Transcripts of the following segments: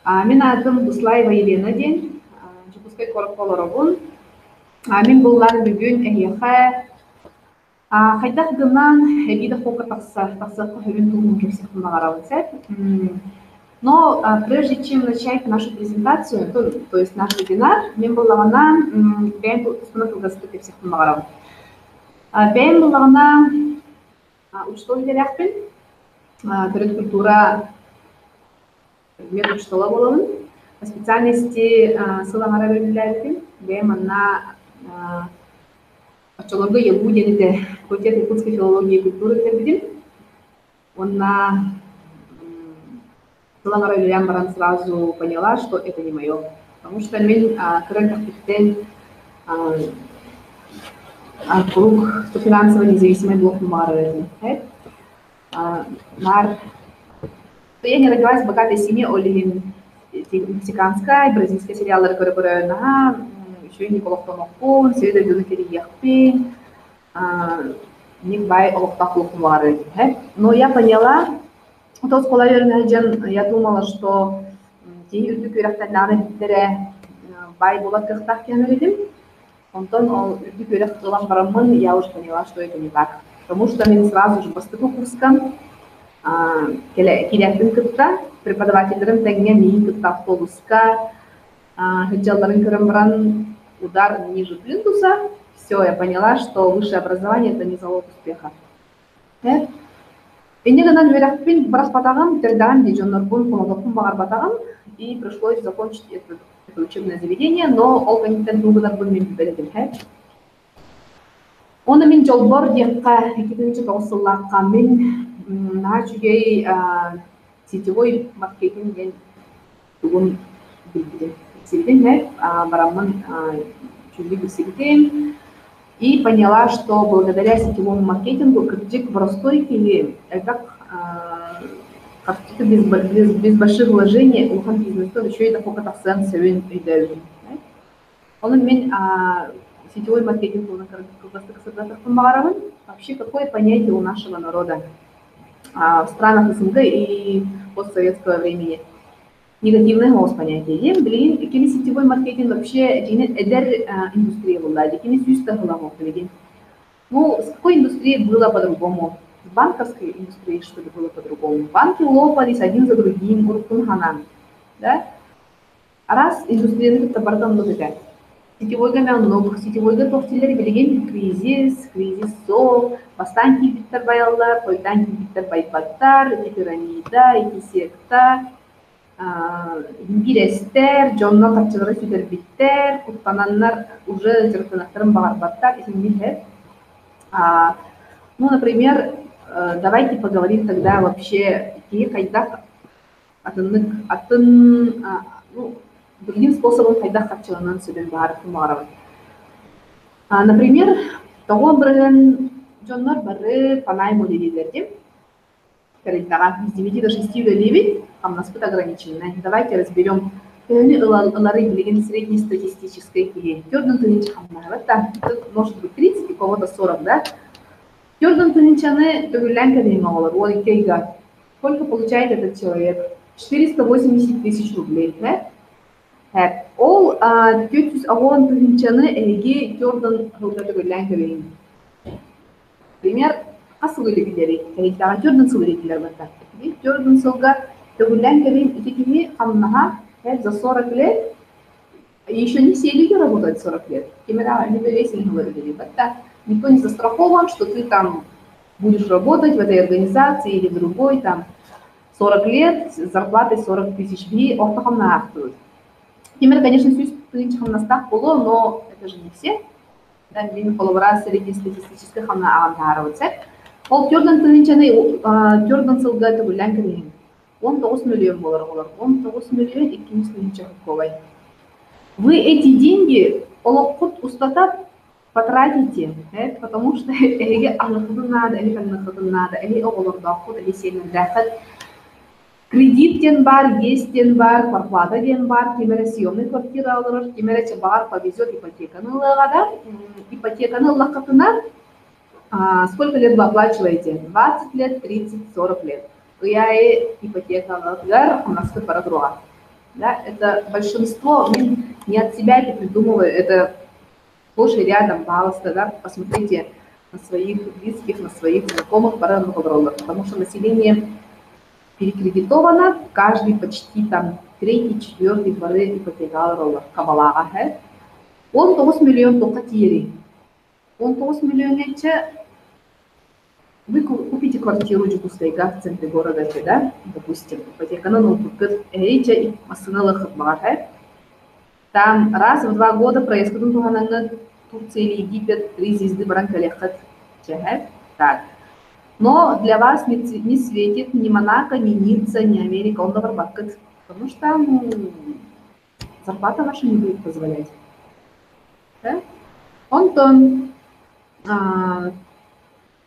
Мен атым Буслаева Елена ден, Жупускай Короколоробун. Мен буллар бүгүн эйеха хайдах гынан эбиде хока такса хөвүн тулун кепсихтен магарабыцет. Но прежде чем начать нашу презентацию, то есть наш вебинар, мен буллагана бен установ гасты кепсихтен магарабы. Бен буллагана учтол деряхпен, төрөт культура предмет учтола болобун. По специальности сылаңара бөлүнүлөрдүн бен манна Очолорго ебу денеде Факультет якутской филологии и культуры тербидим. Он я сразу поняла, что это не мое. Потому что мен крен круг финансово независимый блок Мары. Я не родилась в богатой семье, Олин мексиканская, бразильская сериалы, которые еще и Николов Томокон, Света Дюнакерияхпин, Никбай Олохтахлухмары. Но я поняла, то с я думала, что те люди, которые бай была как я уже поняла, что это не так. Потому что мы сразу же поступил курском, преподавателям тегня автобуска, удар ниже плинтуса, все, я поняла, что высшее образование это не залог успеха. И пришлось закончить это учебное заведение, но он min jolbor diakka ikkinchi to'g'risillaqqa men nachugay сетевой маркетинг ден бүгін барамын и поняла, что благодаря сетевому маркетингу критик простой или как-то без больших вложений у бизнеса еще и такой катастроф sevin идею. Он мен сетевой маркетинг вообще какое понятие у нашего народа в странах СНГ и постсоветского времени. Негативное понятие. Какими сетевой маркетинг вообще индустрия была, какими ну, с какой индустрией было по-другому? С банковской индустрией что-то было по-другому. Банки лопались один за другим, да? А раз индустрия это бардам много. Сетевой гамянок, сетевой готовителер билеген кризис, бастанки биттер баяллар, тойданки биттер байбаттар, пирамида, секта, бирестер, жонна тапчылары сүдер биттер, куттананнар уже жертвенаттарын багарбаттар, ну, например, давайте поговорим тогда вообще, другим способом хайдах хатчыланан сөйлен бағарып. Например, тоғын бірін жонлар бары панай моделилерде, с 9 до 6 левит, там нас ограничены. Давайте разберем среднестатистической клиент. Тут может быть 30, у кого-то 40, да? Сколько получает этот человек? 480 тысяч рублей, да? Ол 400 ағуан түйіншаны әйге көрдің ғылдады көлін. Пример, қасы көлігілері, кәйттаған көрдің сылырекілер баттар. Көрдің сылға төгілен көлін үтекеме қамнаға за 40 лет, еще не все люди работают 40 лет. Никто не застрахован, что ты там будешь работать в этой организации или в другой, там 40 лет с зарплатой 40 тысяч рублей, Например, конечно, студентам на стах было, но это же не все. Да, время половора среднестатистической хана агандароваться. Ол тёрдан студентчаны тёрдан сылгаты гуллян кирин. 19 миллион долларов. 19 миллион и кинь студентча каковой. Вы эти деньги олокут устатат потратите, потому что эги анахтун надо, эги канахтун надо, эги оголордахут, эги сенен дахат. Кредит ден бар, есть ден бар, квартплата ден бар, кемере съемный квартира алыр, кемере бар повезет ипотеканы лағада. Ипотеканы лақатына сколько лет вы оплачиваете? 20 лет, 30, 40 лет. Я ипотека лағар, у нас парадруа. Да? Это большинство, не от себя это придумываю, это сплошь и рядом, пожалуйста, да? Посмотрите на своих близких, на своих знакомых, потому что население перекредитовано, каждый почти там третий, четвертый дворы ипотекалар кабалага. 19 миллион только тири. 19 миллион вы купите квартиру в Джукустайга в центре города, да, допустим, ипотека на эйча массаналых бага. Там раз в 2 года происходит Турция или Египет, 3 звезды Баранкалехат. Так. Но для вас не светит ни Монако, ни Ницца, ни Америка, он добрбакет, потому что зарплата ваша не будет позволять. Да? Он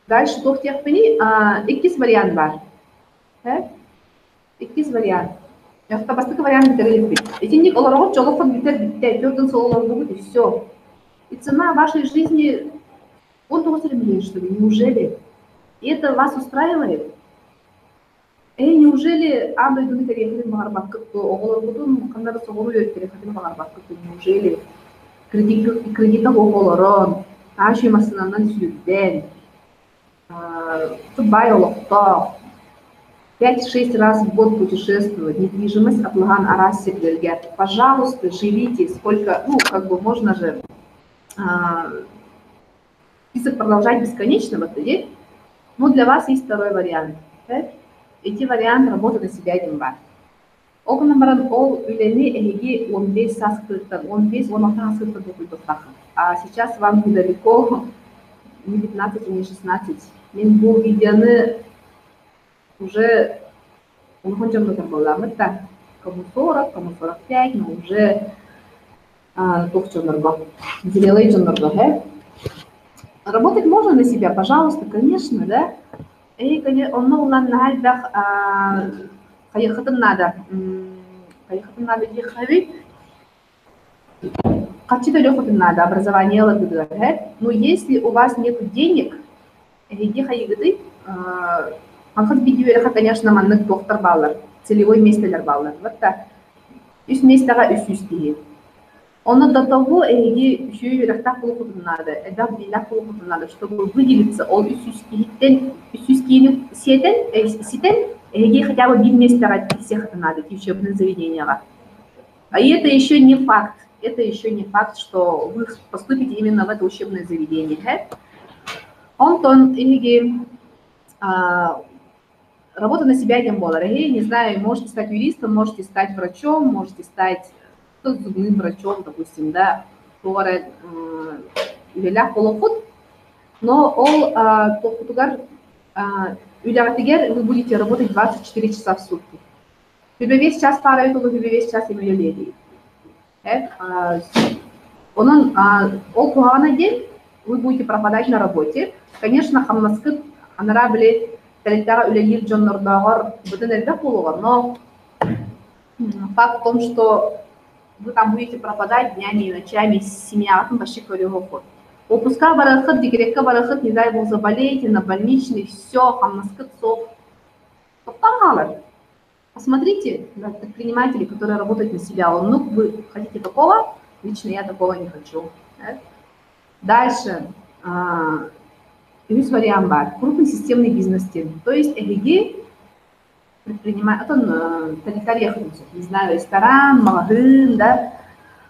дальше тоқ тияқпени иккис вариант бар. Иккис вариант. Яқта бастықы вариант бітіріліп. Етендік оларға жолыққа бітер, төрдің сол олар будет, и все. И цена вашей жизни 19 миллион, что ли, неужели? И это вас устраивает? Неужели неужели кредиттік оғылырын, аши масынанан сүйден, Дубай олықта, 5-6 раз в год путешествовать, недвижимость облаган арасиклерге. Пожалуйста, живите, сколько, можно же список продолжать бесконечно в отеле. Но для вас есть второй вариант. Эти варианты работы на себя один бар. А сейчас вам недалеко, не 15 и не 16. Мен бұл видеоны уже кому 40, кому 45, но уже зрелые джонорга. Работать можно на себя, пожалуйста, конечно, да? Надо образование, но если у вас нет денег, конечно, маннык доктор баллар, целевой местелер баллар. Вот так. Үс местага үс-үс. Он до того, надо, чтобы выделиться от хотя бы один местера всех надо, учебных заведениях. И это еще не факт. Это еще не факт, что вы поступите именно в это учебное заведение. Работа на себя тем более. Не знаю, можете стать юристом, можете стать врачом, можете стать зубным врачом, допустим, да, но вы будете работать 24 часа в сутки. Весь час пара, весь час имею день вы будете пропадать на работе. Конечно, но факт в том, что вы там будете пропадать днями и ночами с семьями, почти ход. Отпуска барахат, декретка барахат, не дай бог заболеете, на больничный, все, посмотрите на предпринимателей, которые работают на себя. Вы хотите такого? Лично я такого не хочу. Дальше. Вариант крупный системный бизнес. То есть предприниматель, не знаю, ресторан, магазин, да.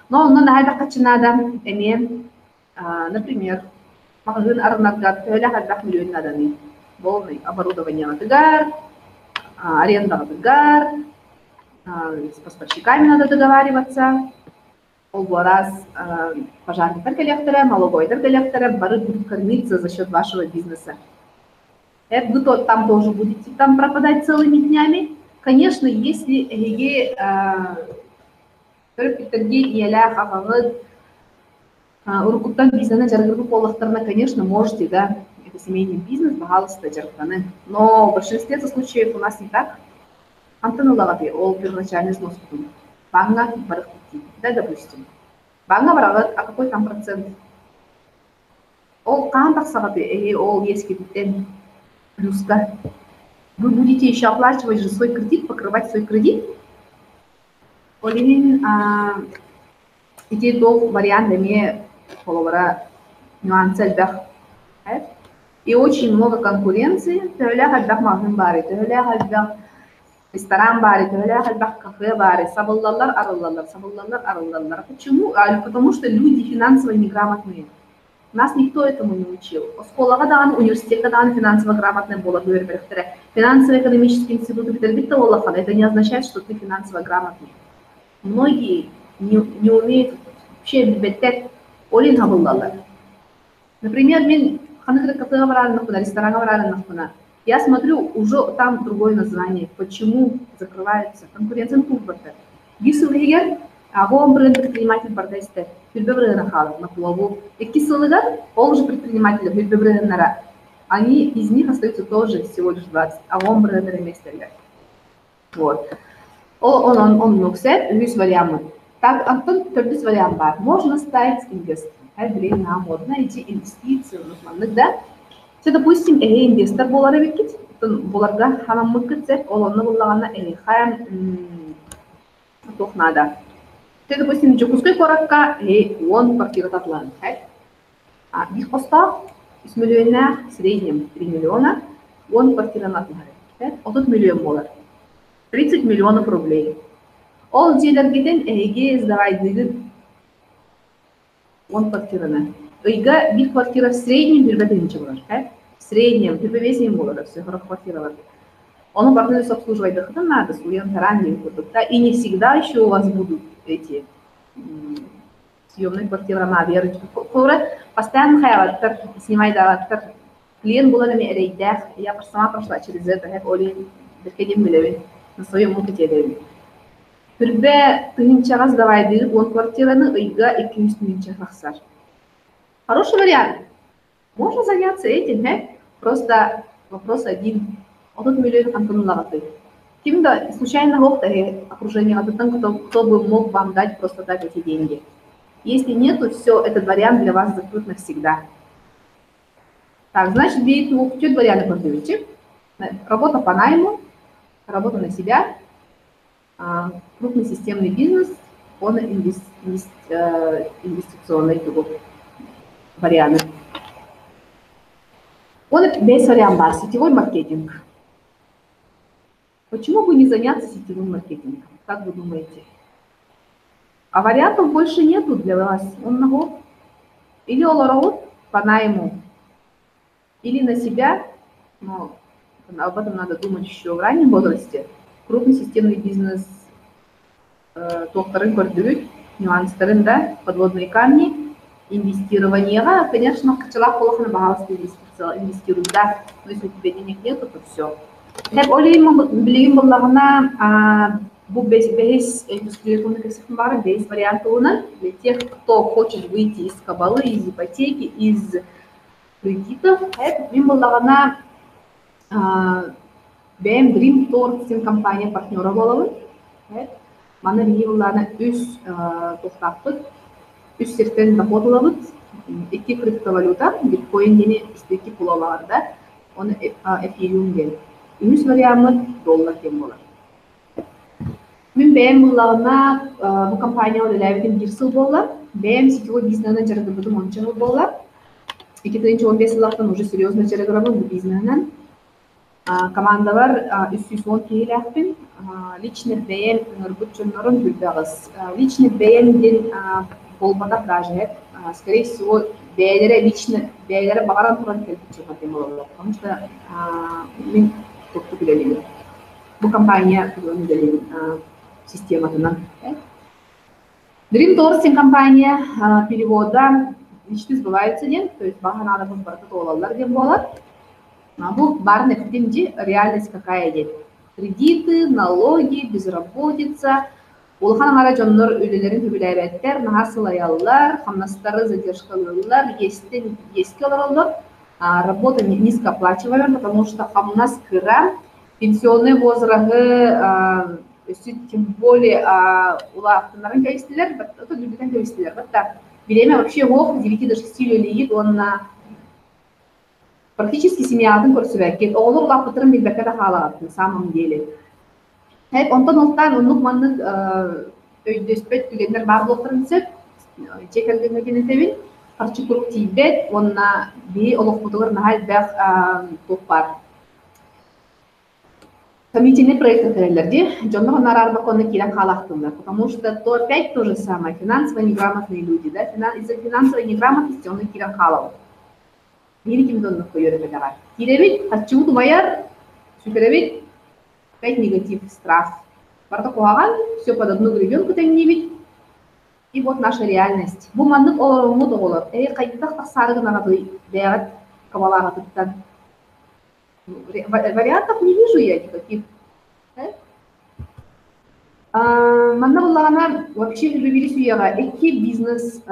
Но на это надо, например, магазин арнадгар, миллион надо, полный оборудование на тыгар, аренда на тыгар, с поставщиками надо договариваться, раз пожарный коллектора, налоговый коллектора, бары будут кормиться за счет вашего бизнеса. Вы там тоже будете там пропадать целыми днями. Конечно, если конечно, можете, да, это семейный бизнес, но в большинстве случаев у нас не так. Первоначальный взнос. Да, допустим. А какой там процент? Плюска. Вы будете еще оплачивать же свой кредит, покрывать свой кредит. Олин эти двух вариантами половора нюансы да. И очень много конкуренции. Тёля хаддах магазин бари, тёля хаддах ресторан бари, тёля хаддах кафе бари, сабыллалар, арыллалар, сабыллалар, арыллалар. Почему? Потому что люди финансово неграмотные. Нас никто этому не учил. Школага даган, университетка даган финансово грамотный было. Финансово-экономический институт это не означает, что ты финансово грамотный. Многие не умеют вообще беттек олин хабыллалар. Например, я смотрю, уже там другое название. Почему закрывается конкуренция турбата? Гисулигер, а он предприниматель бардайсте. Фильбебрена халат на плаву. И кисулигер, он же предприниматель фильбебрена. Они из них остаются тоже всего лишь 20, а он предприниматель. Вот. Он нуксет, весь вариант. Так, Антон, төрдүс вариант бар. Можно стать инвестором. Нам можно эти инвестиции, да? Все, допустим, инвестор болар бекит, боларга хамаммык кетсек, олонны буллагана хайам тохнада. Все, допустим, жокускай коракка он квартира татлан. Бих поста с миллиона, в среднем 3 миллиона, он квартира натлан. Отут миллион болар. 30 миллионов рублей. Ол жерлергеден сдавайдыгы он квартираны. Ыйга bir квартира в среднем бирбетинчи болар. В среднем бирбебесин болар, все квартиралар. Он партнеры обслуживает дохода надо, своим ранним продуктом. И не всегда еще у вас будут эти съемные квартиры на вере. Постоянно хаяваттар, снимай даваттар. Клиент был на мерейдах, я сама прошла через это, как Олин, докедем милевин, на своем опыте. Бірбе тыгынчаға сдавайды, он квартираны ыйга 200 тыгынча хақсар. Хороший вариант. Можно заняться этим, просто вопрос один. Отут миллион антонлагаты. Ким-то случайно окружение, кто бы мог вам дать просто так эти деньги. Если нету, все, этот вариант для вас закрыт навсегда. Так, значит, видите, варианты продаете. Работа по найму, работа на себя. Крупный системный бизнес, он инвестиционный вариант. Он весь вариант, сетевой маркетинг. Почему бы не заняться сетевым маркетингом? Как вы думаете? А вариантов больше нету для вас. Он на год. Или олорот по найму, или на себя, но об этом надо думать еще в раннем возрасте. Крупный системный бизнес, тоқтарын көрдік, нюанстарын да, подводные камни, инвестирование, конечно, качалах полохана бағалысты инвестируют, да, но если у тебя денег нету, то все. Деп ойлаймын, білеген болағына, бұл бейс индустрия коммуникациясының бары, бейс варианты оның, для тех, кто хочет выйти из кабалы, из ипотеки, из кредитов, мен болағына Бәм Dream Tour деген компания партнеры болабын. Мана биылларны үз тоқтаппыт, үз серттен доход алабыт. 2 криптовалюта, биткоин дене истеки пул аларда, оны эфириум ден. Үз варианты доллар кен болар. Мен бәм булларына бу компания олеләбитен 1 жыл болар. Бәм сетевой бизнесынан жаргыбыдым 10 жыл болар. 2015 жылдан уже серьезно жаргырабын бу бизнесынан. Команда бар, үс-үс-он кейләкпін, личный бәйен үңірбіт жөнлерін бүлбәғыз. Личный бәйенден болбатақ даже, скорее всего, бәйелері бағаран тұран кәлбіт жөнлерін болады. Потому что мен тоқты білелеймін. Бұл компания білелеймін систематынан. Dream Tours компания перевода личный сбывается ден, то есть баған адамыз барқыт олалар ден болады. Бұл барын әкетемде реальность какая дед. Кредиты, налоги, безработица. Улхан ара жоннор үйлелерин төбіләбәттер, нағасылаялар, хамнастары задержкалылар, еске олар. Работа низкооплачиваемая, потому что хамнас кыра, пенсионный возрасты, тем более улахтанарын кәйістілер, это любитен кәйістілер. Время вообще ох, 9 до 6 лет он на практически семьядың көрсөбәкет, оғылы ұлақ бұтырын білбәкәді қалағат, на самом деле. Онтан ұлттан ұнық манның өйдөспөт түгендер бар болтарын сөп, чекелден кенетебин, қарчы күрік тейбет, онна бей олық бұдығыр нағай бәқ тоқ бар. Комитетный проект тренерди, Джонна Нарарба конна киран халахтунда, потому что то опять то же самое, финансово неграмотные люди, да, из-за финансовой неграмотности он киран халав. Великим донных поёребедага. Киревит, отчего-то бояр, суперевит, опять негатив, страх. Барта куаган, все под одну гребенку теннивит, и вот наша реальность. Буманнык оларуму доголор, кайдах тахсарыгы нагады, бягат, кавалага туттан. Вариантов не вижу я никаких. Манна буллагана вообще любились уяга, эки бизнес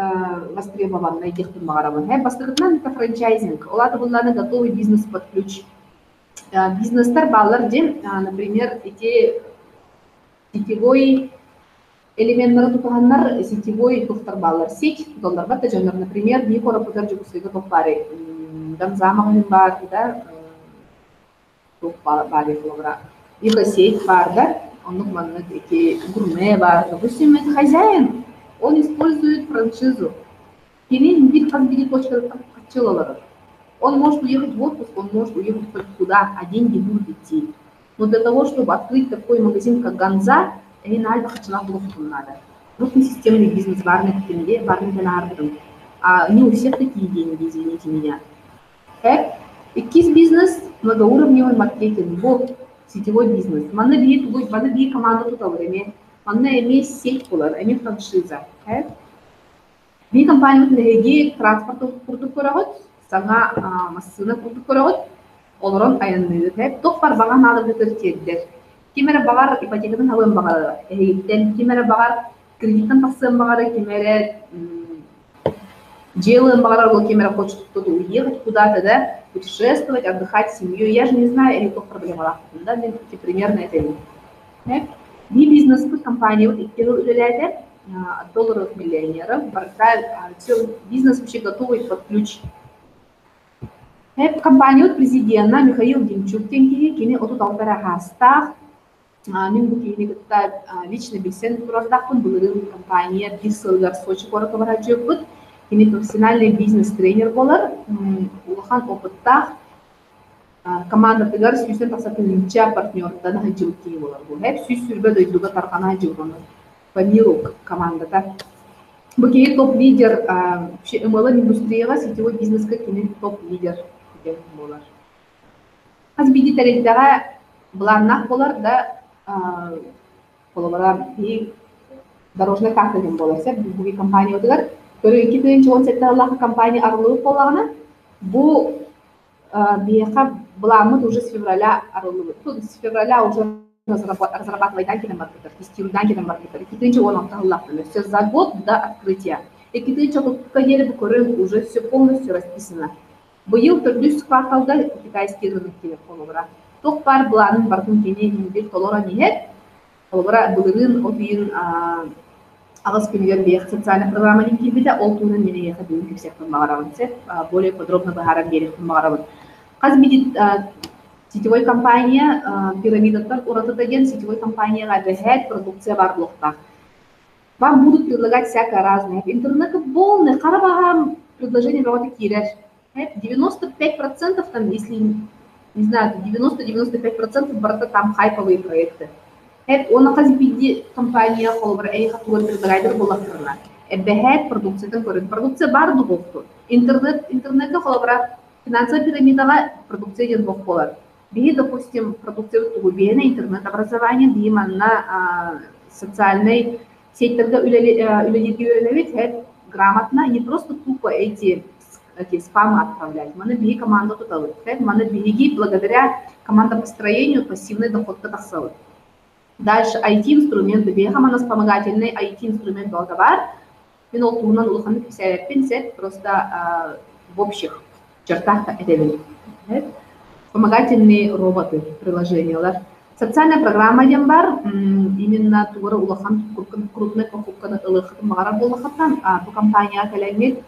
востребован на этих тумагарабан. Бастыртынан это франчайзинг. Олата булланы готовый бизнес под ключ. Бизнес-тар баллар дем, например, эти сетевой элементтары тутаганнар, сетевой туфтар баллар. Сеть туталар бата жанр, например, не кора путар жукусыга тофтары. Дамзамагын бар, да, бар ефловра. Их сеть бар, да. Он гурме бар. Допустим, это хозяин, он использует франшизу. Он может уехать в отпуск, он может уехать хоть куда, а деньги будут идти. Но для того, чтобы открыть такой магазин, как Ганза, надо. Просто системный бизнес, барный а не у всех такие деньги, извините меня. Экис бизнес, многоуровневый маркетинг, вот сетевой бизнес. Манна бии команда тут время, манна имеет сеть кулар, имеет франшиза. Би компания вот леги транспорт продукторот, сага массина продукторот, олорон айанны. Тох бар баган алып бетертедер. Кимере багар ипотекадан алым багар, кимере багар кредиттен тасым багар, кимере делаем багар, кимере хочет кто-то уехать куда-то, да? Путешествовать, отдыхать с семьей. Я же не знаю, или только проблема. Да, примерно это и не бизнес под компанию, от долларов миллионеров, все бизнес вообще готовый под ключ. Компания президента Михаил Демчук, кини от Алтара Хаста, Минбуки лично бесен продахун был компания Бисселгар Сочи коротко враджет. Кини профессиональный бизнес-тренер болар, улахан опытта команда тегар сүйсен тасатын партнер дана хажилки болар. Хеп сүйс сүрбе дойдуга тархана хажилганы по миру командата. Букей топ-лидер MLM индустрияга сетевой бизнеска кини топ-лидер болар. Аз бидитерелдага бланнах болар да колобара и дорожная карта дем болар. Сеп буги компания тегар Көрі 2017 компания арылығы болағына, бұл бейқа бұламыд уже с февраля арылығы. С февраля уже разрабатывайдан кеден маркетер, тестируйдан кеден маркетер. 2016 все за год до открытия. И 2016 көрі уже все полностью расписано. Бұйыл түрдіс кварталда китайский рынок келіп қолығыра. Тоқ бар бұланын бардың кене еңбек толора нехет, қолығыра бұлырын опиын Алас күнген бейх социальная программа линкибида, ол туынан мене ехадуын кепсектен бағаравын сеп, более подробно бағарам беректен бағаравын. Қаз бидит сетевой компания, пирамидаттар ураты деген сетевой компанияға бәхет продукция бар блоқта. Вам будут предлагать всякое разное. Интернет полный, қарабаға предложение работы кирер. 95% там, если, не знаю, 90-95% барата там хайповые проекты. Он казбиди компания холбар эй хатуган предлагайдер болактырына. Бэхет продукциядан көрін. Продукция бар дуғоқты. Интернетті холбара финансовая пирамидага продукциядан боқ болар. Бейі, допустим, продукция тугу бейіне интернет-образование, бейі манна социальный сеттерге үлелерге грамотно, не просто тупо эти спамы отправлять. Маны бейі команда туталы. Маны бейіги благодаря командопостроению пассивный доход катақсалы. Дальше IT-инструменты, бейхама вспомогательный IT-инструмент долговар, минул турнан улуханы писает просто в общих чертах эдевели. Вспомогательные роботы, приложения. Социальная программа дембар, именно тугара улахан крупный покупка улахат магара булахатан, по компания калаймет,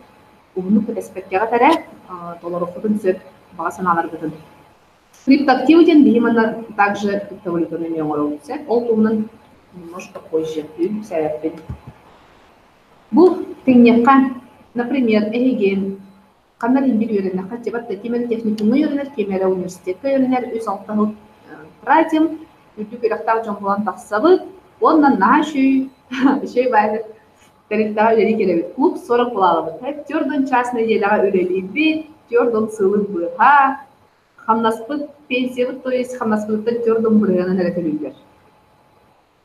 умнук эспектера таре, долларов сөп багасаналар бітін. Криптоактивден беймана также криптовалютаны меңору. Ол туғынан немножко позже. Бұл теңнеққа, например, эгеген қандар бир үйренер, хотебатта кемер техникумы үйренер, кемер университетті үйренер, үс алтағы пратим, үрдік үрақтағы жон болан тақсабыт, оннан наға шүй байды. Тарихтағы жері келебет. Клуб 40 бұлағыбыт. Тёрдон частный делаға үрелейбет, тёрдон сылы бұға, хамнаспыт пенсиябыт, то есть хамнаспыттан тёрдон бұрғанын әрәтелейлер.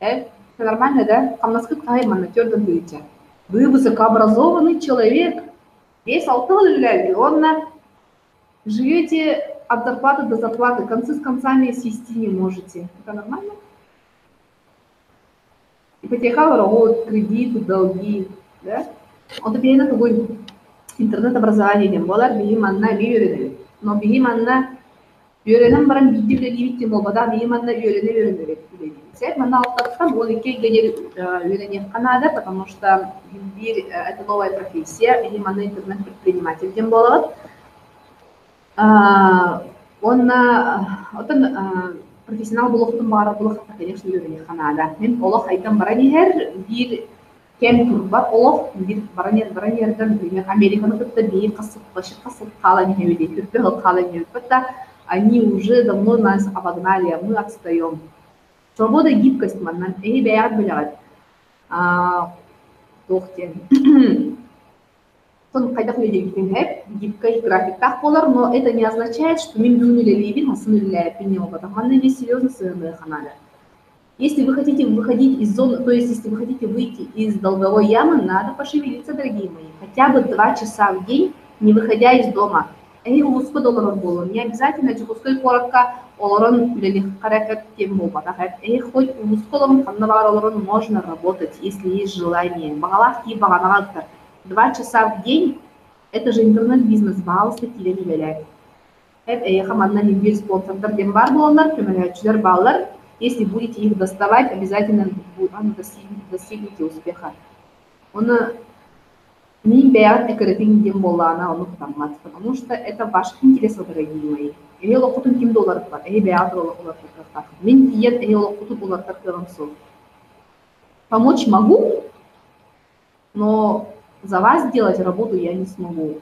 Это нормально, да? Хамнаспыт қайырманна тёрдон бұйытша. Вы высокообразованный человек, весь алтыл, он живете от зарплаты до зарплаты, концы с концами свести не можете. Это нормально? Ипотека, воровод, кредиты, долги, да? Он теперь на такой интернет-образование, болар бигим анна үйренер. Но бигим анна үйренем баран битти билебитти болбада бигим анна үйрене. Сәт мана алтаттан ол ике генер үйренер канада, потому что это новая профессия, бигим анна интернет-предприниматель дем болот. Он профессионал болуқтың бары болуқта, конечно, үйрене канада. Мен олық айтам баранер бир кем турбат олық бир баранерден, например, Американы күтті бейін қасып қала нехеведе, күрпе ғыл қала нехеведе, они уже давно нас обогнали, мы отстаем. Свобода и гибкость маннан, бәяғат білағат. Тоқтен. Сон қайдақ өйдегітен гибкость графиктақ болар, но это не означает, что мен дүнілелейбін, асын үліләйбін не опыта. Манна не серьезно сырные канады. Если вы хотите выходить из зоны, то есть если вы хотите выйти из долговой ямы, надо пошевелиться, дорогие мои. Хотя бы 2 часа в день, не выходя из дома. Улуска долларов было. Не обязательно чекускай коротко олорон үлелих каракет тем болбата. Хоть улусколом каннавар можно работать, если есть желание. Багалах и баганагаттар. 2 часа в день, это же интернет-бизнес, бағалысты келен үлелер. Хамадна небель спонсордар дем бар боландар, көмелячілер балалар. Если будете их доставать, обязательно достигнете успеха. Он не бәяғат әкіретің дем болана, оны құтамат, потому что это ваш интерес, дорогие мои. Эге лоқутын кем доллар бар, эге бәяғат олар құтар. Мен клиент эге лоқутын олар тартығымсыз. Помочь могу, но за вас делать работу я не смогу.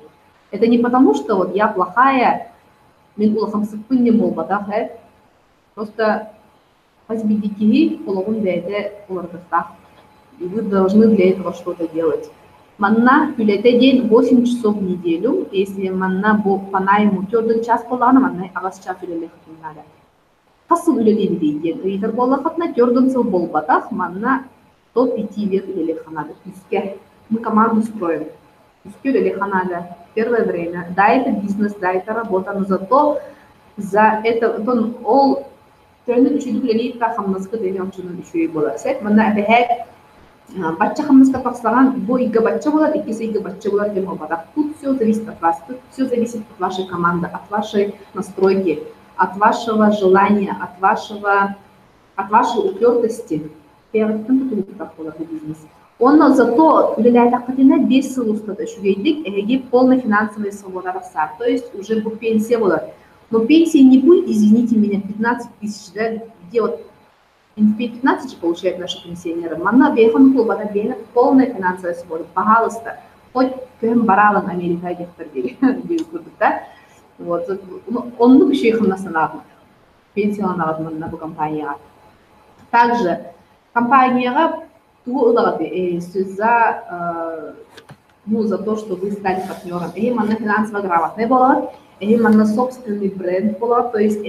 Это не потому, что вот я плохая, мен улахамсыппын не болбада, просто возьмите улағын бәйді олардықтақ. И вы должны для этого что-то делать. Манна күлете день 8 часов в неделю, если манна по найму тёрден час болағына, манна ағас час үлелі қытын надо. Қасыл үлелі бейден, рейтер болақытна тёрден сыл болбатақ, манна до 5 лет үлелі қанады. Үске. Мы команду строим. Үске үлелі қанады. Первое время. Да, это бизнес, да, это работа, но зато за это ол төнін үшеді үлелі та қамнасқы дейін ұшының үшуі болады. Сәт, манна әбәйәк бачча хамыска тақсаған, бо игі бачча болады, икесі игі бачча болады дем опада. Тут все зависит от вас, тут все зависит от вашей команды, от вашей настройки, от вашего желания, от вашей упертости. Он зато влияет активно без силустата шугейдик, эги полная финансовая свобода раса, то есть уже по пенсии болады. Но пенсии не будет, извините меня, 15 тысяч, да, где вот 15 же получают наши пенсионеры. Манна бейхан клубада бейна полная финансовая свобода. Пожалуйста, хоть кем баралан Америка гектар да? Вот, он ну еще их настанавливает. Пенсионного на компания. Также компания за то, что вы стали партнером. И манна финансово грамотная была, и манна собственный бренд была, то есть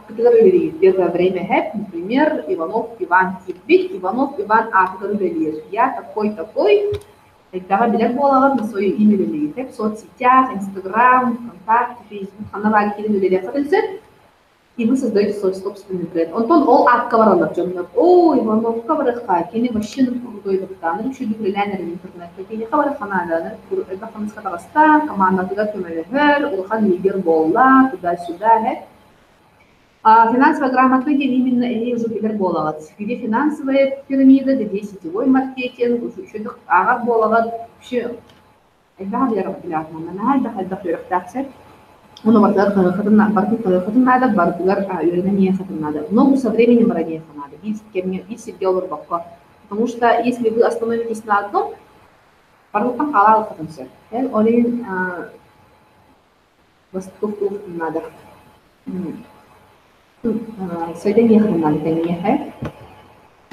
который первое время например, Иванов Иван Кипвик, Иванов Иван Акторбелир. Я такой-такой, тогда билет было на свое имя в соцсетях, Инстаграм, ВКонтакте, Фейсбук, канал и вы создаете свой собственный бренд. Он ол аккаваралар, о, Иванов каварыха, кені вообще крутой доктан, еще дублянер в интернете, кені каварыханада, это хамскатагаста, команда туда кемелевер, улхан лидер болла, туда-сюда, финансовая грамотность именно уже билер болағат. Где финансовая пирамида, где сетевой маркетинг, уже ағат болағат, вообще, айдаға білер білер, Он бартын надо, бартыгар не надо. Но со временем ранее надо. Видите, дело бака. Потому что если вы остановитесь на одном, барлықтан халал катымсы. Олин востуку надо. Соединение надо, конечно.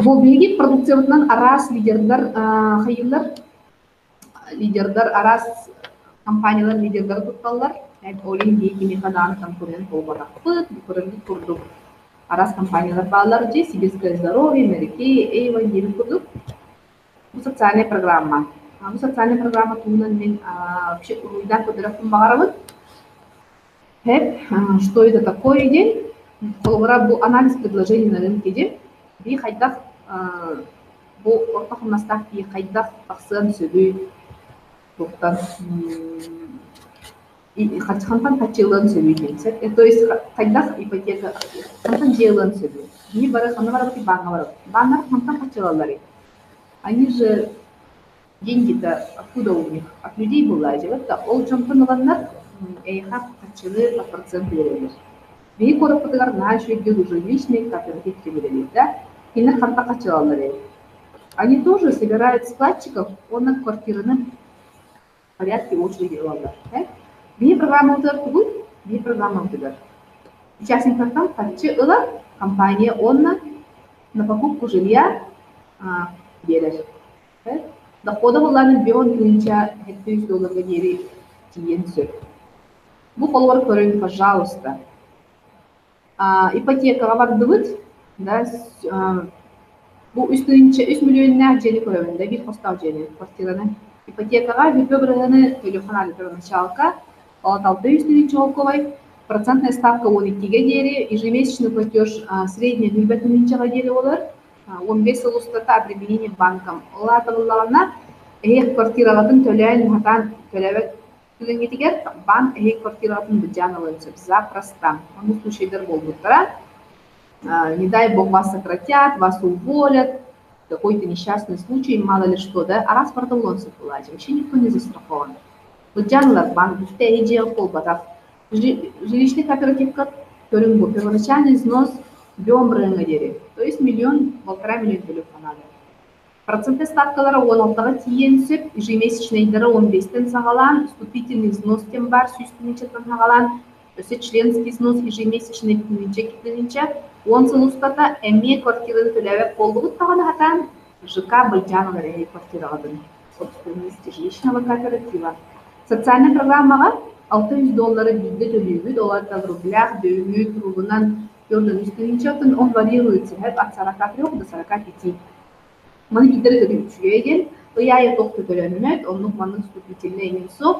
Бұл биги продукциятынан арас лидердар арас компаниялар лидердар тутталар. Олин биги мехадан конкурент болбаракпыт, бүкөрөлүк курдук. Арас компаниялар баалар же Сибирское здоровье, Мерики, Эйва, дебит курдук. Бұл социальная программа. Бұл социальная программа туынан мен вообще уйдан кодырактын багарабыт. Что это такое день? Бұл анализ предложений на рынке день. Би хайдах бұл ортақым настақ би хайдах тақсын сөйлей тоқтан қантан қачылын сөйлейден. То есть хайдах ипотека қантан желын сөйлей. Би бары қаны бары бі банға бары. Бандар қантан қачылалары. Они же деньги-то откуда у них? От людей бывает. Ол жамтын оlanlar эйхақ қачылы по процент берелер. Би корпотығар наши уже личный кооператив берелер. Кинер харта качалалары. Они тоже собирают складчиков, он на квартиры в порядке очереди алалар. Би программа утыртугу, би программа утыртугу. Участникам качы ыла компания онна на покупку жилья берер. Доходы булларның бион кылынча $700 гери тиен сөп. Бу колор көрün, пожалуйста. Ипотекага бардыбыт, да, bu 3 миллионнар жени көрөбүндө бир костау жени квартираны ипотекага бирбирини телефон алып началка 600 тысяч олковой, процентная ставка 12-ге дери, ежемесячный платеж средняя бюджетнинчага дери олар 15 сылустата обременение банкам олатылларына эйек квартиралатын төлөйн хатан төлөбөт түлүнгетигер банк эйек квартиралатын быжаналын сөп запросто ону случайдар болбуттара. Не дай бог вас сократят, вас уволят, какой-то несчастный случай, мало ли что, да, а раз продавлон соплатим, вообще никто не застрахован. Вот джанлар банк, идея полбатов. Жилищный кооператив, как первоначальный взнос бьем рынок, то есть 1,5 миллиона телефона. Процентная ставка 16 тиен сөп, ежемесячный дара 15-тен сағалан, вступительный взнос тем бар, сүйстінінчеттен сағалан, членский взнос ежемесячный китнинче 10 сылустата эми квартираны төлөбөк болдугут таганы хатан ЖК Бальджанова эми квартирадын собственности жилищного кооператива. Социальная программага $600 бизде төлөбүт, оларда в рублях дөймү тургунан көрдөн үстүнчөтүн он варьируется от 43 до 45. Маны бидер төлөбүчүгө эген, ыяя токту төлөнмөт, онун маны вступительный взнос.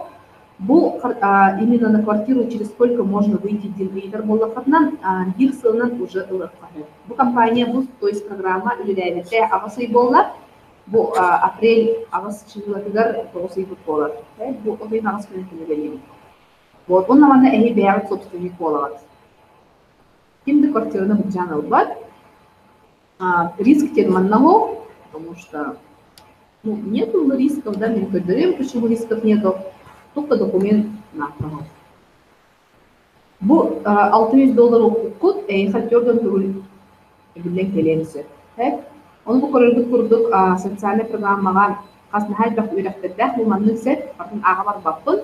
Бу именно на квартиру через сколько можно выйти дилвейдер боллакатынан бир сылынан уже ылыкканы. Бу компания бу, то есть программа үлеләбетте авасы болла. Бу апрель авасы чыгылатыгар тосы болот. Бу ойын авасы келген. Вот он намана эһи бәгыт собственник болот. Кимди квартираны бужан албат. Риск терманного, потому что нету рисков, да, мы говорим, почему рисков нету. Только документ на право. Бу $600 код хотёрдон турул билен келенсе. Он бу көрөлдүк курдук социальный программага касна хайдак үйрөктөрдө бул манны сет бартын агабар баппын.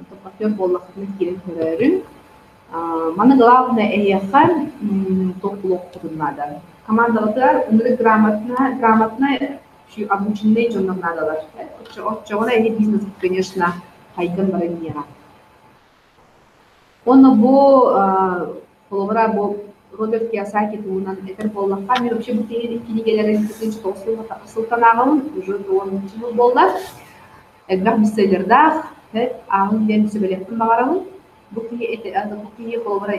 Топатер боллакны кирен көрөрүн. Маны главное эйхан топлук курнада. Командалар умры грамотно обученные журналисты. Чего эти бизнес, конечно, хайден бареньера. Он половора Роберт Кийосаки туунан этер боллакка мен вообще бу книгелерин биринчи султанагым уже 10 жыл болду. Эдгар бестселлерда агын ден сөбелектин багарабын. Бу книга половора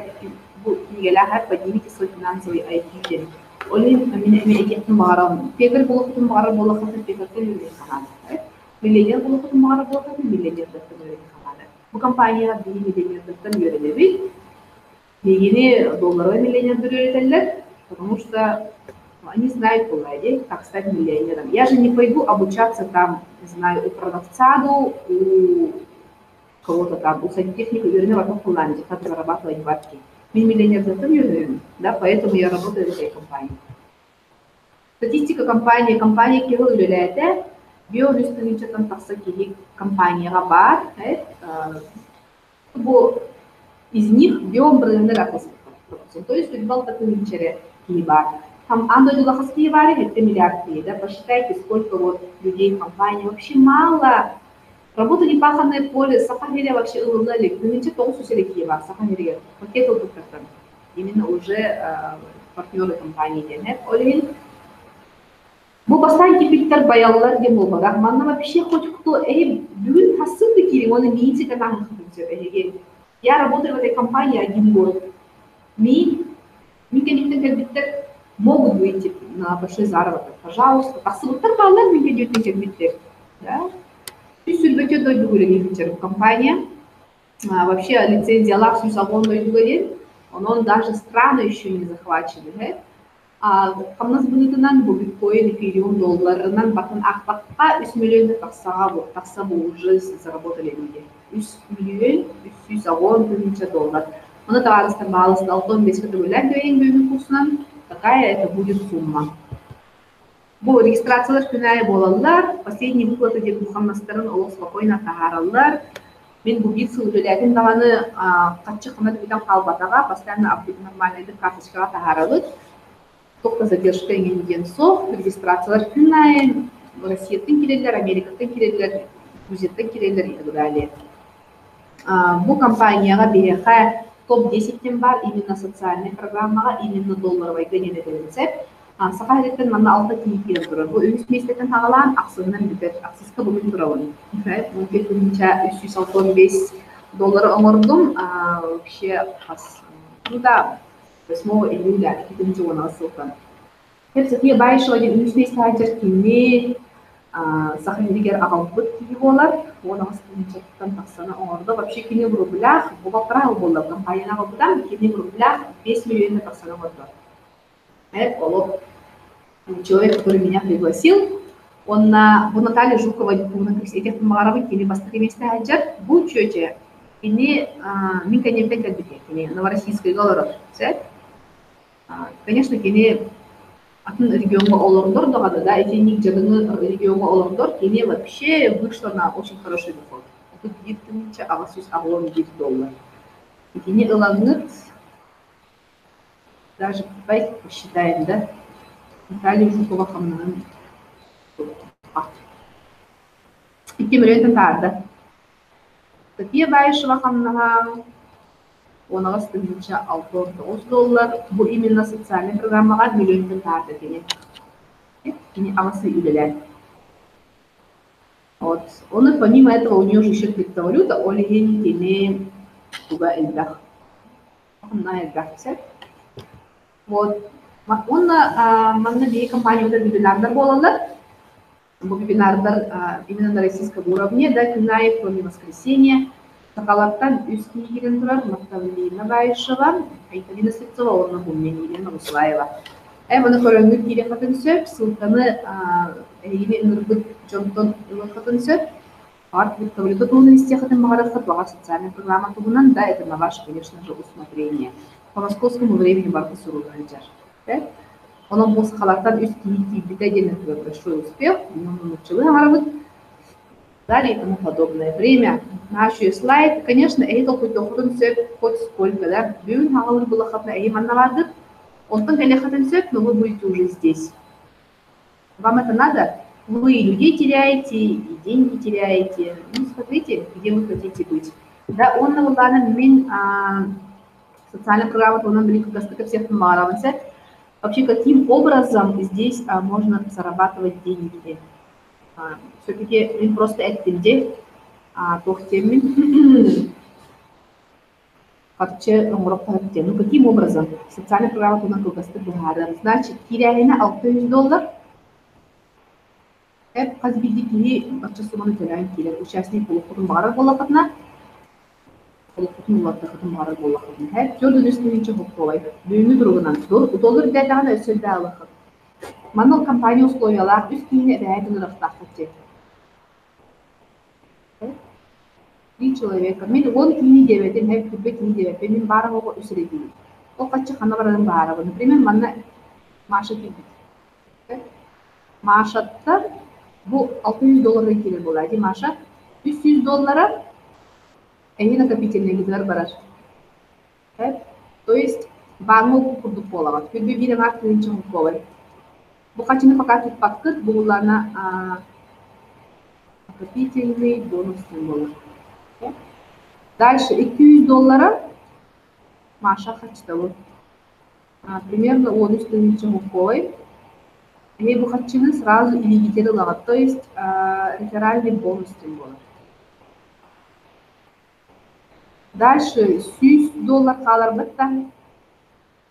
бу книгелер поднимите свой финансовый IQ. Олин мен эдгертин багарабын. Пегер болоктун багарып болокатын пегертен үйрөнүп калат. Миллионер болоктун багарып болокатын миллионерден үйрөнүп калат. Бу компания миллионерден үйрөнөбүт. Негине долларовый миллионер үйрөтелер, потому что они знают как стать миллионером. Я же не пойду обучаться там, не знаю, у продавца, у кого-то там, у сантехника уверена в Финляндии, как зарабатывать бабки. Мне миллионер зато не уверен, да, поэтому я работаю в этой компании. Статистика компании кего уделяет, биоресурсовым таксоки компанияга бар, из них биомбрендер акций. То есть футбол такой ничего бар. Там андой дулахаски бары, это миллиарды, да, посчитайте, сколько вот людей в компании, вообще мало. Работали паханное поле, сахарили вообще улыбали, нынче толсу селекти бар, сахарили, пакет вот как именно уже партнеры компании, нет, олин. Бұл бастан кипиттер баялылар дем болға. Рахманна вообще хоть кто, бүгін хасынды керем, оны мейінсе тәнағын қылып. Я работаю в этой компании 1 год. Конечно, кредиттер могут выйти на большой заработок, пожалуйста. Тақсылықтар балалар мен кредиттер кредиттер. Сүйс сүрбөтө дойду көрген компания. Вообще лицензиялар сүйс алған дойду көрген. Он даже страны еще не захвачены. Камназ бұнытынан бұл биткоин $1 миллион бақын ақпаққа 3 миллион тақса бұл уже заработали люди. 3 миллион $310 000. Оны тағарыстан бағалысын 6-15 категориялар дөйін бөлім курсынан, какая это будет сумма. Бұл регистрациялар күнәйі болалар, последний выплаты деп бұқамастарын олық спокойно тағаралар. Мен бұл бит сылгілердің дағаны қатшы қымады бітен қалбатаға, постоянно нормальный карточкаға тағаралыр. Только задержка ингредиент сох, регистрациялар күнәйі, Россияттың келелер, Америкаттың келелер, Грузияттың келелер и так далее. Бұл компанияға береқа топ-10 бар, именно социальный программаға, именно долларовай гөнене төлінсеп, сақа әреттен маңна 6 теңге тұрыр. Бұл өңіс меслеттен тағалан ақсығынан бітір, ақсызға бұмын тұрауын. Мүмкін күнінше $365 оңырдым, вообще қас. Ну да, 8 июля 2010 ссылка. Хепсетия байшыл один үмісмес тәжір кеме сақындегер ағалбыт кейі болар. Оның астынчаттан тақсаны оңырды. Вообще кене бір рублях, бұл бақтырақ болды. Компанияна ғалбыдан кене бір рублях 5 миллионы тақсаны ғалбы. Это человек, который меня пригласил, он на Наталья Жукова, этих помогаровых кене бастығы месті әджір. Бұл чөте кене мен конектен кәдбеке, кене Новороссийской голород. Конечно, кене атын регионға олордор дағады, да, этенник жадыңы регионға олордор, кене вообще вышло на очень хороший доход. Тут еттімінше ағасыз ағылон $1. Кене ылаңыт, даже давайте посчитаем, да, Наталья Жукова қамнағын. 2 миллион тарды. София Байышева қамнаға Оныңыз тыңынша $609. Бұл именно социальный программаға миллионден тарды кене. Кене ағасы үйлелер. Оны помимо этого у нее же еще криптовалюта, олеген кене туга эльбах. Она эльбах сет. Вот. Манна бей компания вебинардар болалар. Бұл вебинардар именно на российском уровне, да, күнай, кроме воскресенья. Сақалаттан үсті егерін тұрар, Мақтавлина Байышева, Айталина Слепцова, орны бұлмен Елена Руслаева. Оны көріңгі келе қатын сөп, сылтаны әйіне үңірбіт жонтон ұлы қатын сөп, арт веб-таблета туылын істе қатын мағаратқыт баға социальная программа туғынан, да, это на ваше, конечно же, усмотрение. По московскому времени барқы сұрылған жар. Оның бұл сақалаттан үсті егерін бітәден большой успех, ұчылы ағарабыт. Далее и тому подобное. Время. Наш слайд. Конечно, это хоть сколько, да? Бюн, ағылы было хатна, маннавады. Он там хотен сет, но вы будете уже здесь. Вам это надо? Вы и людей теряете, и деньги теряете. Ну, смотрите, где вы хотите быть. Да, он на уланом мин социальная программа, он нам великого гостыка всех намаравался. Вообще, каким образом здесь можно зарабатывать деньги? Все-таки просто этим ну каким образом? Социальная программа у нас значит, киряина $600. Это казбидики отчасованы теряем киря. Участник полукутун бара болахатна. Полукутун латтахатун бара болахатна. Жодun üstünce hukuvay. Büyünü durumundan. Dollar değerden öselde alахат. Маныл компания условиялар үстіне рәйтін рықтақытты. 3 человека. Мен 10 кини дебетим, hep kübe kini debet. Мен бара ого үсредим. О качы хана барадым бара. Например, манна Маша килди. Машатта bu $600 келер болады. Маша $300 эни накопительный гидар барар. То есть баңы курдук болага. Күбе бирен артын чыгып болой. Бу качыны пока tutпаккыт, буларна накопительный бонусный болар. Дальше $200 Маша качта бу. Примерно 13 тысяч мукой. И бу качыны сразу илигитер лагат, то есть реферальный бонус болар. Дальше $100 калар бетта.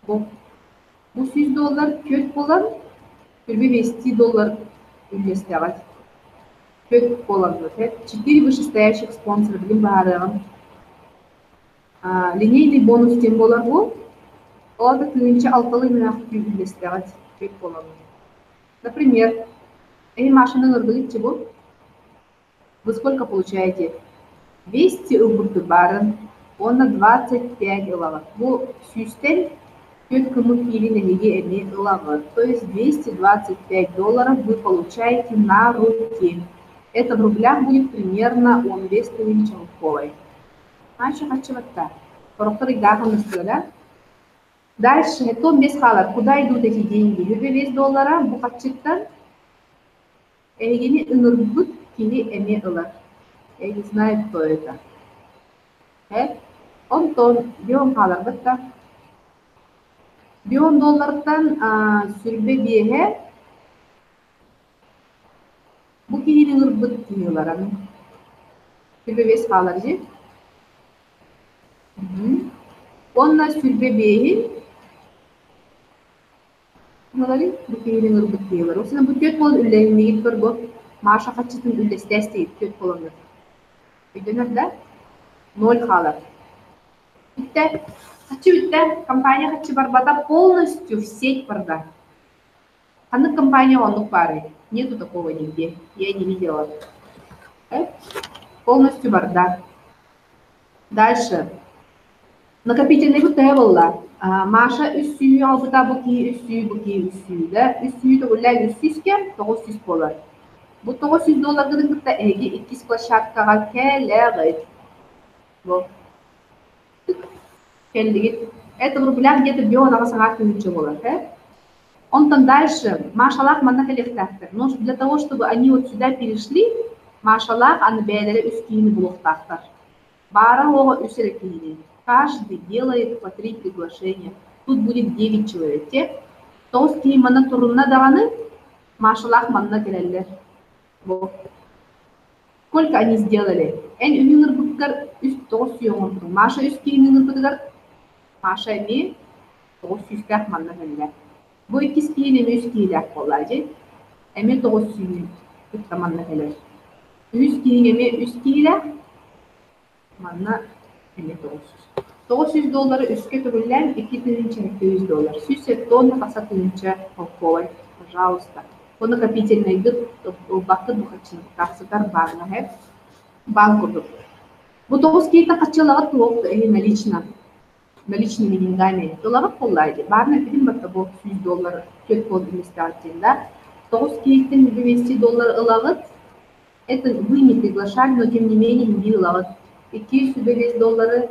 Бу $100 көт болар. $200 инвестировать. Көт болар. 4 вышестоящих спонсора билим баарыгын. Линейный бонус тем болар бу. Оларда тыгынча алтылы менен инвестировать. Көт болар. Например, машина нырдыгычы бу. Вы сколько получаете? 200 ылбырты барын, онна 25 ылағыр. Бұл сүйстен көт кымык елінеге әме ылағыр. То есть $225 вы получаете на руки. Это в рублях будет примерно 15 тысяч рублей. Значит, хачеватта. Порохтар игахам да? Дальше, это без халат. Куда идут эти деньги? $200 bu хачеттан эгени ынырбыт кини эме ылар. Я не знаю, кто это. Онтон, бион халар бытта. $1 сүрбе биеге bu kini ынырбыт кини ылар. Сүрбе бес халар же. Онна сүрбе биеги Нолали, bu kini ынырбыт кини ылар. Осына bu төт болын үллерин егит бір бұл. Маша қачытын үллестесті төт болыңыр. Үйденер да 0 қалар. Бітті. Қачы бітті. Компания қачы бар бада полностью в сеть барда. Қаны компания ондық бары. Нету такого нигде. Я не видела. Полностью барда. Дальше. Накопительный бутевалла. Маша үссүйі албыта бұки, үссүйі. Үссүйі тұғылай үссүйске 900 болар. Bu $900 gıdıngıtta ege ikis площадкага келегит. Келегит. Это в рублях где-то $1 сағат күнче болар. Онтан дальше машалах манна келектактыр. Но для того, чтобы они вот сюда перешли, машалах аны бәлері үс киіні блоктақтыр. Бара ого үсірі киіні. Каждый делает по 3 приглашения. Тут будет 9 человек. Те, тоғыз киім манна турунна дағаны, машалах манна келелер. Сколько они сделали? Эн үніңір бұттар үст 900 оңырдың. Маша үст кейініңір бұттар. Маша әме 900 кәк манна кәлі. Бұл ikis кейін әме үст кейләк болады. Әме 900 бұтта манна кәлі. Үст кейін әме үст кейләк манна әме 900. $900 үстке түгіллән $2200. Сүйсет тонна қаса түйінші қолқолай. Пожалуйста. Он накопительный год бакты бухачын тахсыдар барна хеп банкурду. Bu 9 кейта качылага туок наличными деньгами. Доллары коллайды. Барна фильм бата бу $100 көт бол инвестициянда. 9 кейтин $200 ылагыт. Это вы не приглашали, но тем не менее не ылагыт. $200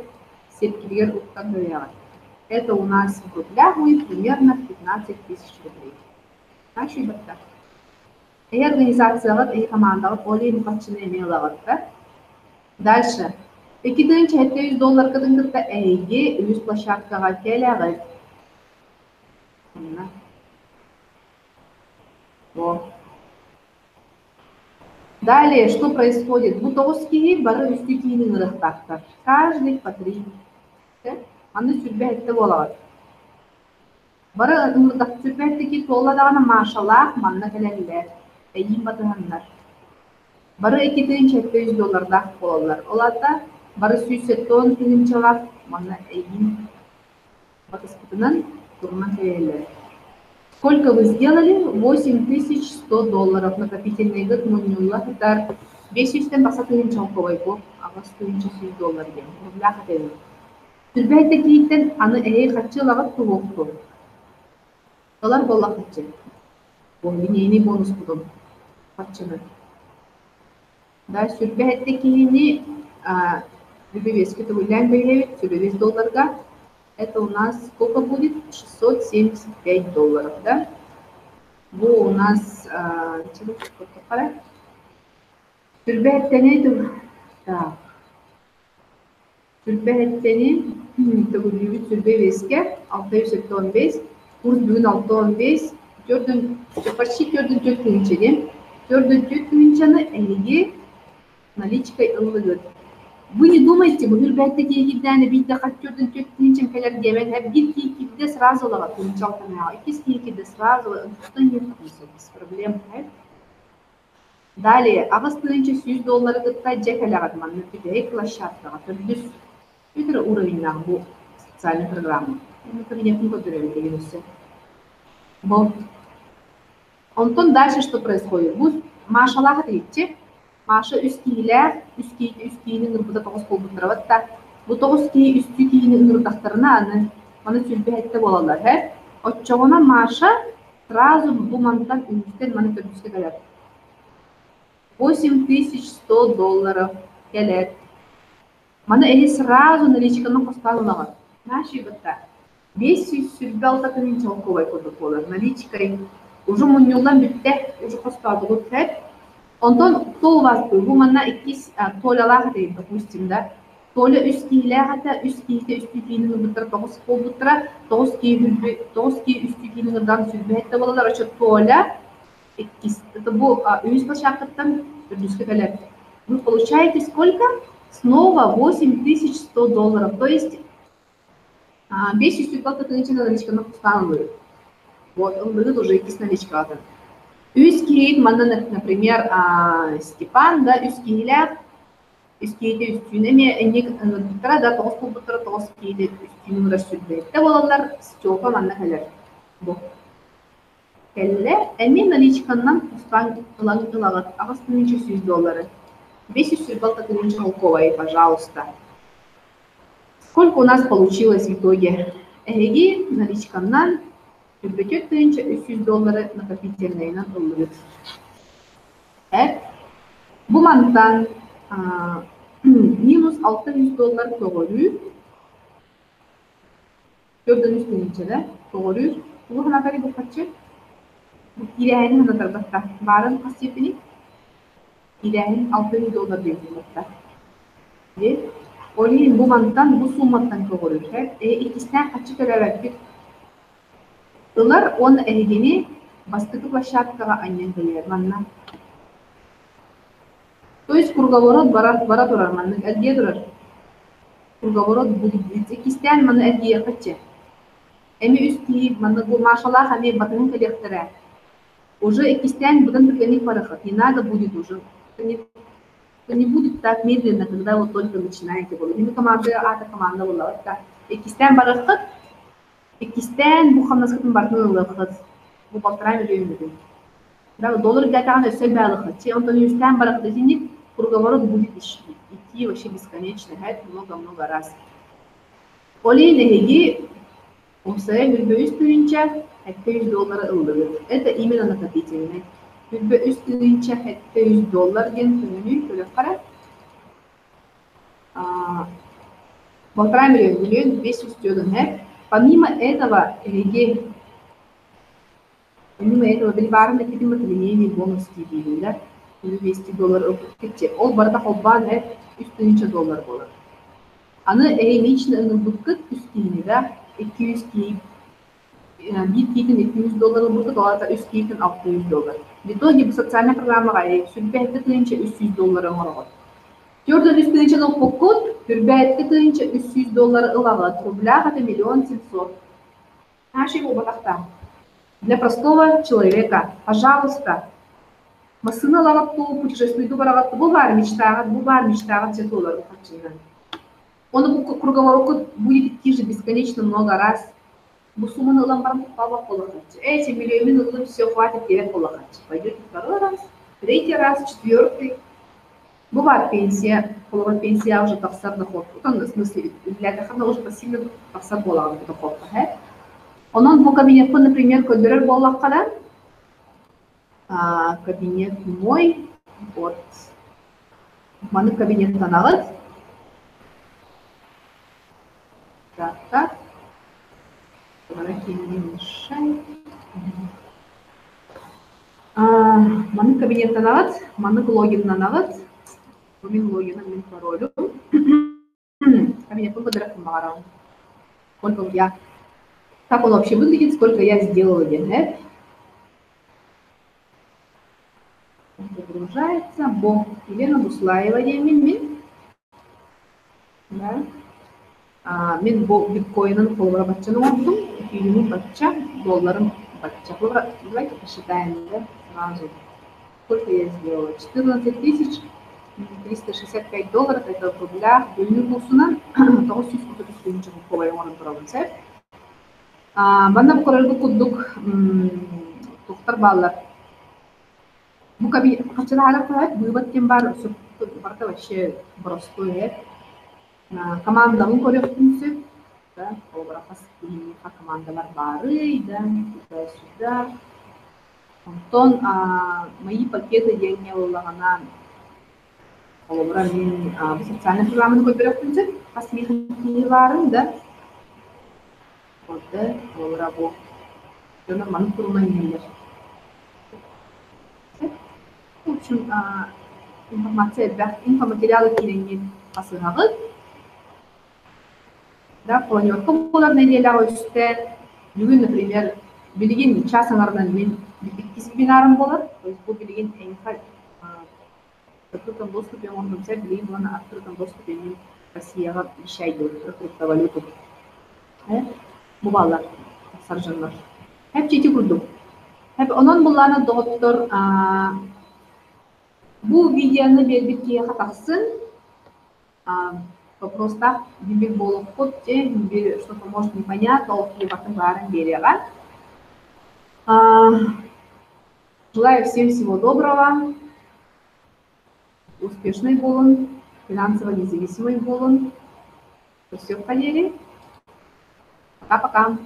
сеткилер уктан дөрягат. Это у нас в рублях будет примерно 15 тысяч рублей. Значит, бата. И организация, и команда, поле мукачные меловат. Дальше. $200 кадыңдықта әйге үз площадкаға келәғыз. Далее, что происходит? Bu 9 кейі бары үсті кейінің ұрықтақтар. Каждый по 3. Аны сүрбәтті болағыз. Бары ұрықтақ сүрбәтті ки толладағаны машалақ манна кәләлілер. Әйін батығанлар. Бары $200 болалар. Оларда бары сүйсеттон түйіншалар манна әйін батыспытынан тұрман кәләлілер. Сколько вы сделали? 8100 долларов. Накопительный год мунюлла хитар. 500-тен баса тыгын чалковай бу. Агас тыгынча 100 доллар дем. Рубля хатайын. Түрбәйті кейттен аны әйе қатчы лағат туғуқту. Олар болла қатчы. Бұл бинейни бонус будым. Қатчыны. Да, сүрбәйті кейни Любовец, это выгляд бейлевит, любовец долларга. Это у нас сколько будет? 675 долларов, да? Bu у нас Türbehetteni Türbehetteni Tugulübü Türbeveske 615 kurs bugün 615 gördün почти gördün 4 gün içeri gördün 4 gün içeri eligi наличка ылыгыт. Вы не думаете, вы любите деньги, да, на бить, да, хоть один тютинчен колер девять, а бить кики сразу лава, пинчал там, а кики сразу, что нет без проблем, да? Далее, а вас тысяча 100 долларов это джекалят, man, на тебе площадка, это плюс это уровень на бу социальной программы. Мы это не контролируем, или все. Вот. Антон дальше что происходит? Вы машаллах говорите. Маша üskiyinin ırgıda toğuz kolduqtıravad da, bu toğuz ki üskiyinin ırgıdaqtırına onu sülbihette bolalar. Otçoğuna Маша сразу bu mantıdan ünstten manı tördüske gelir. 8100 долларов gelir. Manı eli сразу наличканы қоспалынағар. Наши бұтта 500 сülbe алтақының чалковай koduk olur. Наличкой уже мұньолдан бүтті, уже қоспалды бұтты. Онтон то у вас был, на икис толялах дейт, допустим, да. Толя үскилахата, үскийinin бутра, тоғыз пол бутра, тоғыз кей үскийinin дан сүрбетті болалар, очо толя икис. Это был үз площадкаттан үрдүске калер. Вы получаете сколько? Снова 8100 долларов, то есть 500 сюрбалта тынчина наличка на пустанлы. Вот, он будет уже икис наличка. Üskiyet, например, Степан, да, üskiyler, üskiyete üstüne enik butara da toğuz pul butara toğuz kiyede üstünün rəsülbette olanlar styopa manna keler. Bu. Kelle, emin наличканнан устан ылағат, ағыз 100 доллары. 500 сюрбалта тынча холковой, пожалуйста. Сколько у нас получилось в итоге? Эги наличканнан Бюджет тысяча 300 долларов накопительные на доллары. Bu mantıdan minus 600 dolar doğru. Gördüğünüz gibi de doğru. Bu hanakari bu kaçı? Bu ilahin hanakarbakta. Varın kasiyetini ilahin 600 dolar diyorlar. Ve orayın bu mantıdan bu summattan doğru. İkisinden kaçı kadar verdik. Олар он эригени бастыкы площадкага айнангелер манна. То есть круговорот бара турар манна, эрге турар. Круговорот будет длиться. Кистян манна эрге каче. Эми үсти манна бу машаллах ами батынын коллекторы. Уже кистян будан тыкленик парахат. Не надо будет уже. Не будет так медленно, когда вот только начинаете. Именно команда была. Кистян парахат. Икистен bu хамнаскатын бартын ылыхыт. Bu 1,5 миллион будет. Да, доллар гатана все бялыхыт. Че он юстен барах дезинит, круговорот будет идти вообще бесконечно, это много раз. Олейна хеги, умсая бюльбе үстүнче, 100 доллар ылыгыт. Это именно накопительный. Бюльбе үстүнче 100 доллар ген түнүнү төлөп кара. 1,5 миллион 200 стёдын. Помимо этого, Бельбарна кидимат линейный бонус кидили, да? 200 долларов. Ол барда холбан $300 доллар болар. Аны лично буккат үстүнү, да? 200 кийип, бир кийдин 200 доллар бурдук, аларда үз кийдин 600 доллар. В итоге бу социальный программага сүрбетти тыынча 300 доллар оңоргот. Тёрдөн үстүнчө нокпокут, бүрбәйтке тыынча 300 доллар ылагат, рубляга это 1 700 000. Наши его батахта. Для простого человека, пожалуйста, масына лагатту, путешествуйду барагатту, бу бар мечтагат все доллар ухачынан. Он круговорот будет идти же бесконечно много раз. Bu sumunu ылам барам палок полохачы. Эти миллионы ылым все хватит тебе полохачы. Пойдете второй раз, третий раз, четвертый. Бывает пенсия, половая пенсия уже тахсар доход. В смысле, для тахарна уже пассивно тахсар болаған доход. Онон bu кабинетку, например, көдөрөр боллаккадан, кабинет мой, вот, маны кабинеттан агыт. Так. Маны кабинеттан агыт, маны логиннан агыт. Мен логином, мен паролем. Кабинетку көдөрөк кылмагарам. Сколько я, как он вообще выглядит, сколько я сделала денег. Загружается. Бо. Или на услаивание мен. Да. Мен бо биткоинын колура баччаны оңдум. 2000 бачча, долларым бачча. Давайте посчитаем, да, сразу. Сколько я сделала? 14 365 долларов, это в рублях. Бөлүнүп болсунан 933 чыгып колой оңорун турабыз. Банда бу көрөргө куддук туктар баллар. Бу каби качана hala коет, выводтен бар, барда вообще простой. Командамын көрөктүнсү, да, колбаракас командалар бары, да, туда-сюда. Онтон мои пакеты деньги улаганан колбара мен социальный программаны көрөктүнсү, косметикаларын, да. Вот, да, колбара бу. Жана маны туруман нелер. В общем, инфоматериалы киренген касыгагы. Да, планировка болар неделя өстө. Бүгүн, например, билген часыңардан мен вебинарым болар. То есть бу билген энфа открытом доступе оңдум се билген булана открытом доступе мен Россияга ишайду криптовалюту. Бу балдар саржандар. Hep çeşitli kurdum. Hep onun bunlarına doktor bu videonu bir kiye hataksın. Просто бибик болып котте, бибик что-то может непонятно, или потом барын береган. Желаю всем всего доброго, успешной болон, финансово независимой болон. Все в поделе. Пока-пока.